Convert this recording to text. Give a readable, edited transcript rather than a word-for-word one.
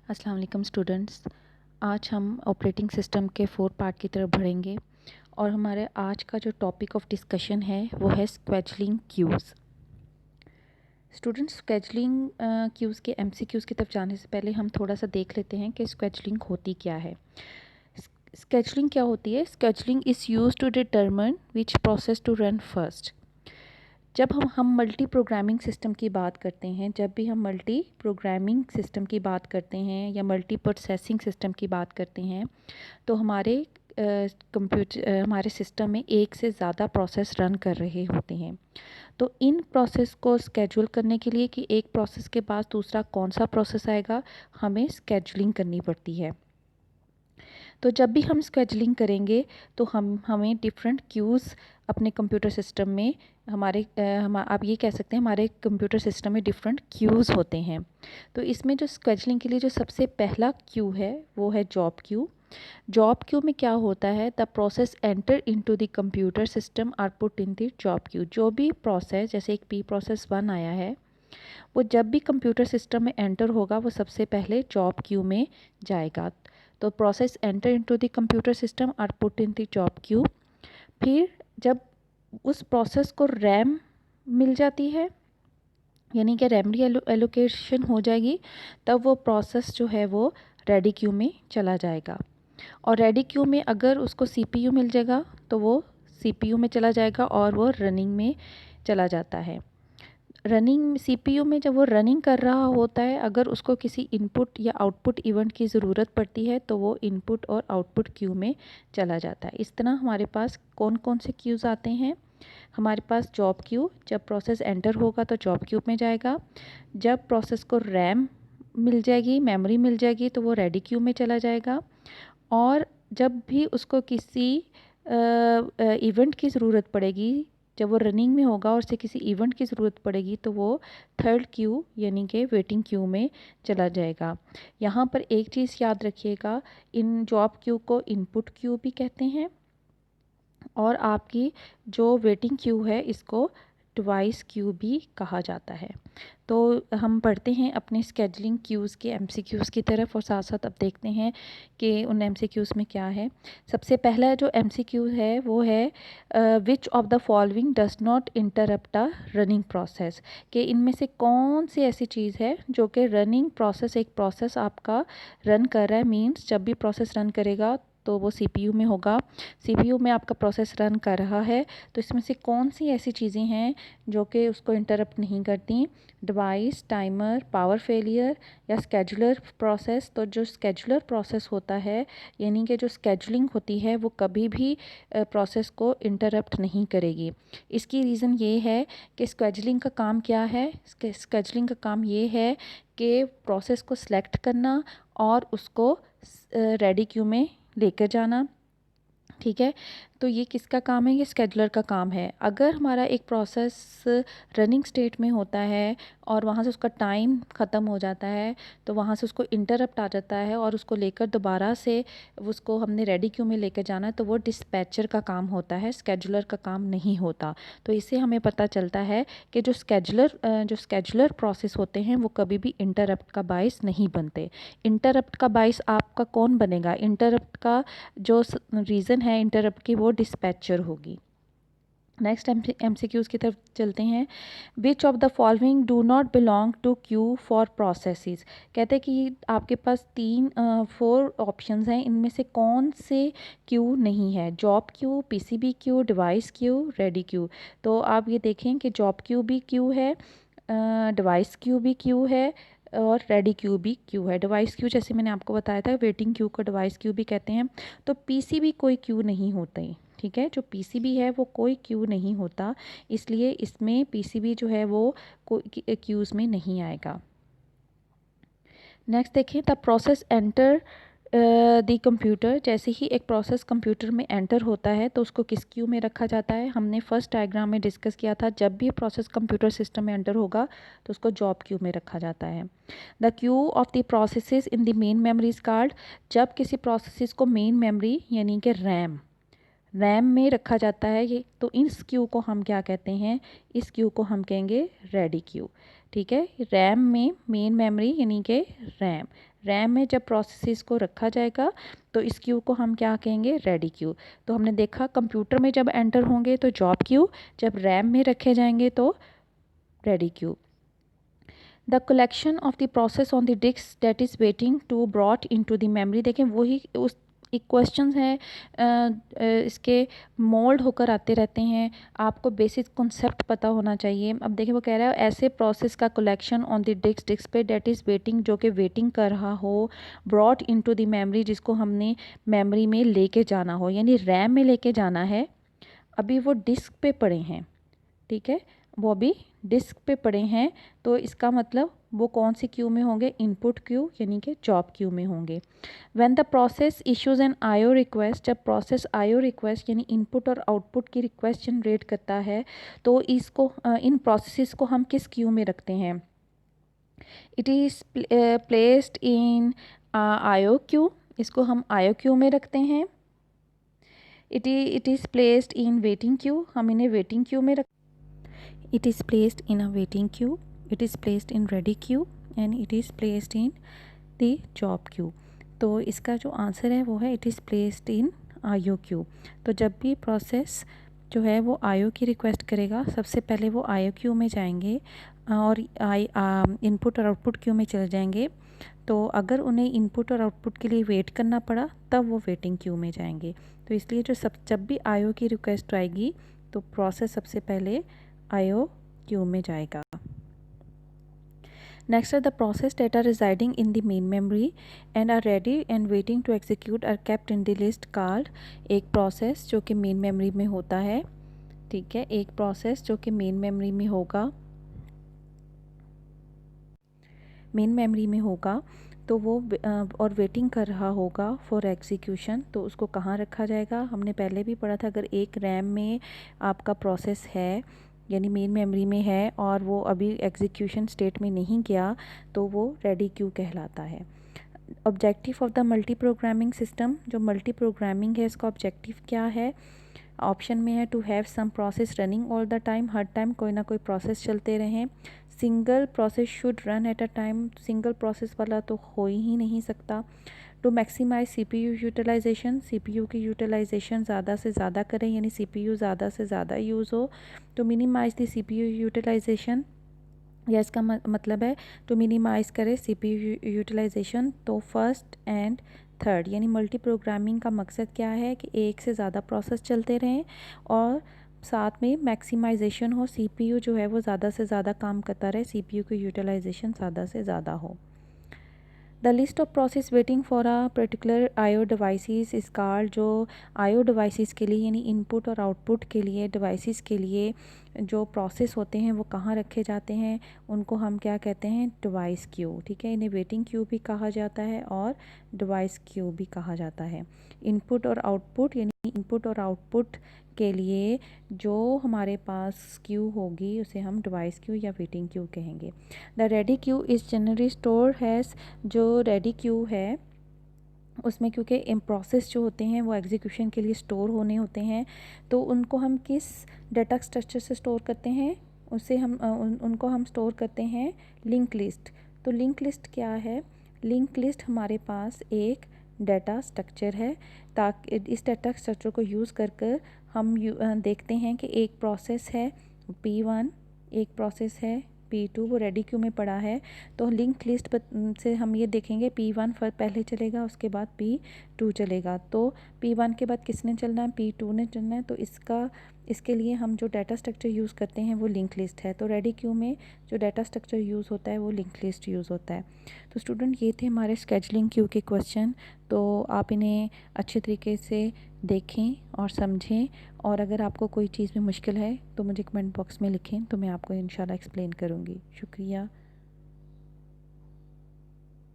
अस्सलाम वालेकुम स्टूडेंट्स। आज हम ऑपरेटिंग सिस्टम के 4 पार्ट की तरफ बढ़ेंगे और हमारे आज का जो टॉपिक ऑफ डिस्कशन है वो है scheduling queues. Students, scheduling queues के एमसीक्यूज़ की तरफ जाने से पहले हम थोड़ा सा देख लेते हैं कि स्केड्यूलिंग होती क्या है। स्केड्यूलिंग क्या होती है? Scheduling is used to determine which process to run first. जब हम मल्टी प्रोग्रामिंग सिस्टम की बात करते हैं, जब भी हम मल्टी प्रोग्रामिंग सिस्टम की बात करते हैं या मल्टी प्रोसेसिंग सिस्टम की बात करते हैं, तो हमारे हमारे सिस्टम में एक से ज़्यादा प्रोसेस रन कर रहे होते हैं। तो इन प्रोसेस को स्केड्यूल करने के लिए कि एक प्रोसेस के बाद दूसरा कौन सा प्रोसेस आएगा, हमें स्केड्यूलिंग करनी पड़ती है। तो जब भी हम स्केड्यूलिंग करेंगे तो हमें डिफरेंट क्यूज़ अपने कंप्यूटर सिस्टम में आप ये कह सकते हैं हमारे कंप्यूटर सिस्टम में डिफरेंट क्यूज़ होते हैं। तो इसमें जो स्केड्यूलिंग के लिए जो सबसे पहला क्यू है वो है जॉब क्यू। जॉब क्यू में क्या होता है? The process enter into the computer system are put in the job queue. जो भी प्रोसेस, जैसे एक पी प्रोसेस 1 आया है, वो जब भी कंप्यूटर सिस्टम में एंटर होगा वो सबसे पहले जॉब क्यू में जाएगा। तो process enter into the computer system are put in the job queue. फिर जब उस प्रोसेस को रैम मिल जाती है, यानी कि मेमोरी एलोकेशन हो जाएगी, तब वो प्रोसेस जो है वो रेडी क्यू में चला जाएगा। और रेडी क्यू में अगर उसको सीपीयू मिल जाएगा तो वो सीपीयू में चला जाएगा और वो रनिंग में चला जाता है। रनिंग सीपीयू में जब वो रनिंग कर रहा होता है, अगर उसको किसी इनपुट या आउटपुट इवेंट की ज़रूरत पड़ती है तो वो इनपुट और आउटपुट क्यू में चला जाता है। इस तरह हमारे पास कौन कौन से क्यूज़ आते हैं? हमारे पास जॉब क्यू, जब प्रोसेस एंटर होगा तो जॉब क्यू में जाएगा। जब प्रोसेस को रैम मिल जाएगी, मेमोरी मिल जाएगी, तो वो रेडी क्यू में चला जाएगा। और जब भी उसको किसी इवेंट की ज़रूरत पड़ेगी, जब वो रनिंग में होगा और उसे किसी इवेंट की ज़रूरत पड़ेगी, तो वो थर्ड क्यू यानी कि वेटिंग क्यू में चला जाएगा। यहाँ पर एक चीज़ याद रखिएगा, इन जॉब क्यू को इनपुट क्यू भी कहते हैं और आपकी जो वेटिंग क्यू है इसको डिवाइस क्यू भी कहा जाता है। तो हम पढ़ते हैं अपने स्केड्यूलिंग क्यूज़ के एमसीक्यूज़ की तरफ और साथ साथ अब देखते हैं कि उन एमसीक्यूज़ में क्या है। सबसे पहला जो एमसीक्यू है वो है विच of the following does not interrupt uh running process. कि इनमें से कौन सी ऐसी चीज़ है जो कि रनिंग प्रोसेस, एक प्रोसेस आपका रन कर रहा है, मीन्स जब भी प्रोसेस रन करेगा तो वो सीपीयू में होगा, सीपीयू में आपका प्रोसेस रन कर रहा है। तो इसमें से कौन सी ऐसी चीज़ें हैं जो कि उसको इंटरप्ट नहीं करती? डिवाइस, टाइमर, पावर फेलियर या स्केड्यूलर प्रोसेस। तो जो स्केड्यूलर प्रोसेस होता है, यानी कि जो स्केड्यूलिंग होती है, वो कभी भी प्रोसेस को इंटरप्ट नहीं करेगी। इसकी रीज़न ये है कि स्केड्यूलिंग का काम क्या है? स्केड्यूलिंग का काम ये है कि प्रोसेस को सिलेक्ट करना और उसको रेडी क्यू में लेकर जाना। ठीक है, तो ये किसका काम है? ये स्केड्यूलर का काम है। अगर हमारा एक प्रोसेस रनिंग स्टेट में होता है और वहाँ से उसका टाइम ख़त्म हो जाता है, तो वहाँ से उसको इंटरप्ट आ जाता है और उसको लेकर दोबारा से उसको हमने रेडी क्यू में लेकर जाना है, तो वो डिस्पैचर का काम होता है, स्केड्यूलर का काम नहीं होता। तो इससे हमें पता चलता है कि जो स्केड्यूलर प्रोसेस होते हैं वो कभी भी इंटरप्ट का बाइस नहीं बनते। इंटरप्ट का बाइस आपका कौन बनेगा? इंटरप्ट का जो रीज़न है इंटरप्ट की, वो डिस्पैचर होगी। नेक्स्ट एमसीक्यूज़ की तरफ चलते हैं। Which of the following do not belong to queue for processes. कहते हैं कि आपके पास 4 ऑप्शंस हैं, इनमें से कौन से क्यू नहीं है? Job queue, PCB Q, device Q, ready queue. तो आप ये देखें कि जॉब क्यू भी क्यू है, डिवाइस क्यू भी क्यू है और रेडी क्यू भी क्यू है। डिवाइस क्यू जैसे मैंने आपको बताया था, वेटिंग क्यू को डिवाइस क्यू भी कहते हैं। तो पीसीबी कोई क्यू नहीं होते। ठीक है, जो पीसीबी है वो कोई क्यू नहीं होता, इसलिए इसमें पीसीबी जो है वो कोई क्यूज़ में नहीं आएगा। नेक्स्ट देखें, the process enter the computer. जैसे ही एक प्रोसेस कंप्यूटर में एंटर होता है तो उसको किस क्यू में रखा जाता है? हमने फर्स्ट डायग्राम में डिस्कस किया था, जब भी प्रोसेस कंप्यूटर सिस्टम में एंटर होगा तो उसको जॉब क्यू में रखा जाता है। The Q of the processes in the main memories card. जब किसी प्रोसेस को मेन मेमोरी यानी कि रैम में रखा जाता है, ये तो इस क्यू को हम क्या कहते हैं? इस क्यू को हम कहेंगे रेडी क्यू। ठीक है, रैम में मेन मेमोरी यानी कि रैम में जब प्रोसेसेस को रखा जाएगा तो इस क्यू को हम क्या कहेंगे, रेडी क्यू। तो हमने देखा कंप्यूटर में जब एंटर होंगे तो जॉब क्यू, जब रैम में रखे जाएंगे तो ready queue. The collection of the process on the disk that is waiting to brought into the memory. देखें वही उस एक क्वेश्चन है, इसके मोल्ड होकर आते रहते हैं, आपको बेसिक कॉन्सेप्ट पता होना चाहिए। अब देखिए वो कह रहा है ऐसे प्रोसेस का कलेक्शन ऑन द डिस्क पे डेट इज़ वेटिंग, जो कि वेटिंग कर रहा हो, ब्रॉट इनटू द मेमोरी, जिसको हमने मेमोरी में लेके जाना हो, यानी रैम में लेके जाना है। अभी वो डिस्क पे पड़े हैं, ठीक है, वो अभी डिस्क पे पड़े हैं, तो इसका मतलब वो कौन सी क्यू में होंगे, इनपुट क्यू यानी कि जॉब क्यू में होंगे। When the process issues an IO request, जब प्रोसेस आईओ रिक्वेस्ट यानी इनपुट और आउटपुट की रिक्वेस्ट जनरेट करता है तो इसको इन प्रोसेसेस को हम किस क्यू में रखते हैं, it is placed in IO Q, इसको हम आईओ क्यू में रखते हैं। It is placed in waiting queue, हम इन्हें वेटिंग क्यू में रख, it is placed in a waiting queue, it is placed in ready queue and it is placed in the job queue। तो इसका जो आंसर है वो है it is placed in IO Q. तो जब भी प्रोसेस जो है वो आईओ की रिक्वेस्ट करेगा सबसे पहले वो आईओ क्यू में जाएंगे और इनपुट और आउटपुट क्यू में चले जाएंगे। तो अगर उन्हें इनपुट और आउटपुट के लिए वेट करना पड़ा तब वो वेटिंग क्यू में जाएंगे। तो इसलिए जब भी आईओ की रिक्वेस्ट आएगी तो प्रोसेस सबसे पहले आईओ क्यू में जाएगा। Next are the process that are residing in the main memory and are ready and waiting to execute are kept in the list called. एक प्रोसेस जो कि मेन मेमोरी में होता है, ठीक है, एक प्रोसेस जो कि मेन मेमोरी में होगा, मेन मेमोरी में होगा तो वो और वेटिंग कर रहा होगा फॉर एग्जीक्यूशन, तो उसको कहाँ रखा जाएगा। हमने पहले भी पढ़ा था, अगर एक रैम में आपका प्रोसेस है यानी मेन मेमोरी में है और वो अभी एग्जीक्यूशन स्टेट में नहीं गया तो वो रेडी क्यू कहलाता है। Objective of the multi programming system, जो मल्टी प्रोग्रामिंग है इसका ऑब्जेक्टिव क्या है, ऑप्शन में है to have some process running all the time, हर टाइम कोई ना कोई प्रोसेस चलते रहें। Single process should run at a time, single process वाला तो हो ही नहीं सकता। To maximise CPU utilisation, CPU की यूटिलाइजेशन ज़्यादा से ज़्यादा करें यानी सीपीयू ज़्यादा से ज़्यादा यूज़ हो। To minimise the CPU utilisation, या इसका मतलब है टू मिनिमाइज़ करे सीपीयू यूटिलाइजेशन। तो फर्स्ट एंड थर्ड यानी मल्टी प्रोग्रामिंग का मकसद क्या है कि एक से ज़्यादा प्रोसेस चलते रहें और साथ में मैक्सिमाइजेशन हो, सीपीयू जो है वो ज़्यादा से ज़्यादा काम करता रहे, सीपीयू की यूटिलाइजेशन ज़्यादा से ज़्यादा हो। The list of process waiting for a particular IO devices इस कॉल्ड, जो आईओ डिवाइसेस के लिए यानी इनपुट और आउटपुट के लिए डिवाइसेस के लिए जो प्रोसेस होते हैं वो कहाँ रखे जाते हैं, उनको हम क्या कहते हैं, डिवाइस क्यू, ठीक है। इन्हें वेटिंग क्यू भी कहा जाता है और डिवाइस क्यू भी कहा जाता है। इनपुट और आउटपुट यानी इनपुट और आउटपुट के लिए जो हमारे पास क्यू होगी उसे हम डिवाइस क्यू या वेटिंग क्यू कहेंगे। The ready queue is generally store has, जो रेडी क्यू है उसमें क्योंकि प्रोसेस जो होते हैं वो एग्जीक्यूशन के लिए स्टोर होने होते हैं, तो उनको हम किस डाटा स्ट्रक्चर से स्टोर करते हैं, उससे हम उनको हम स्टोर करते हैं लिंक लिस्ट। तो लिंक लिस्ट क्या है, लिंक लिस्ट हमारे पास एक डाटा स्ट्रक्चर है, ताकि इस डाटा स्ट्रक्चर को यूज़ कर हम देखते हैं कि एक प्रोसेस है P1, एक प्रोसेस है P2, वो रेडी क्यू में पड़ा है, तो लिंक लिस्ट से हम ये देखेंगे P1 पहले चलेगा उसके बाद P2 चलेगा, तो P1 के बाद किसने चलना है, P2 ने चलना है। तो इसके लिए हम जो डाटा स्ट्रक्चर यूज़ करते हैं वो लिंक लिस्ट है। तो रेडी क्यू में जो डाटा स्ट्रक्चर यूज़ होता है वो लिंक लिस्ट यूज़ होता है। तो स्टूडेंट ये थे हमारे स्केजुलिंग क्यू के क्वेश्चन, तो आप इन्हें अच्छे तरीके से देखें और समझें, और अगर आपको कोई चीज़ में मुश्किल है तो मुझे कमेंट बॉक्स में लिखें, तो मैं आपको इंशाल्लाह एक्सप्लेन करूँगी। शुक्रिया।